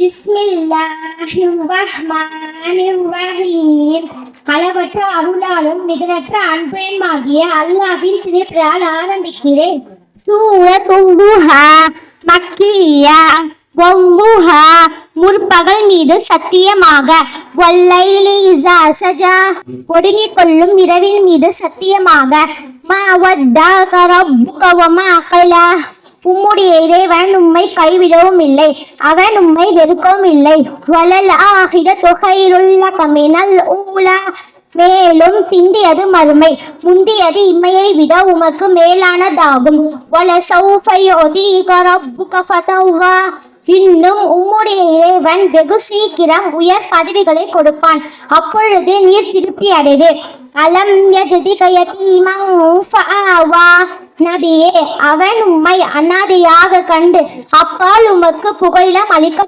பிஸ்மில்லாஹிர்ரஹ்மானிர்ரஹீம். அளவற்ற அருளாலும் நிகரற்ற அன்புமாகிய அல்லாஹ்வின் திருப்பெயரால் ஆரம்பிக்கிறேன். சூரத்துல் துஹா மக்கியா. வல்லுஹா முற்பகல் மீது சத்தியமாக. வல்லைலி இஸா சஜா ஒடுங்கிக் கொள்ளும் இரவின் மீது சத்தியமாக. மா வத்தஅக ரப்புக வமா கலா உம்முடைய இறைவன் உம்மை கைவிடவும் இல்லை, அவன் உம்மை வெறுக்கவும் இல்லை. வலல் ஆகிரத்து கைருல் லக மினல் ஊலா மேலும் பிந்தியது மறுமை முந்தியது இம்மையை விட உமக்கு மேலானதாகும். வல சௌஃப யு'தீக ரப்புக ஃபதர்தா இன்னும் உம்முடைய இறைவன் வெகு சீக்கிரம் உயர் பதவிகளை கொடுப்பான், அப்பொழுது நீர் திருப்தி அடைவீர். அலம் யஜ்திக யதீமன் ஃபஆவா நபியே, அவன் உம்மை அனாதையாக கண்டு அப்பால் உமக்கு புகலிடம் அளிக்கவில்லை.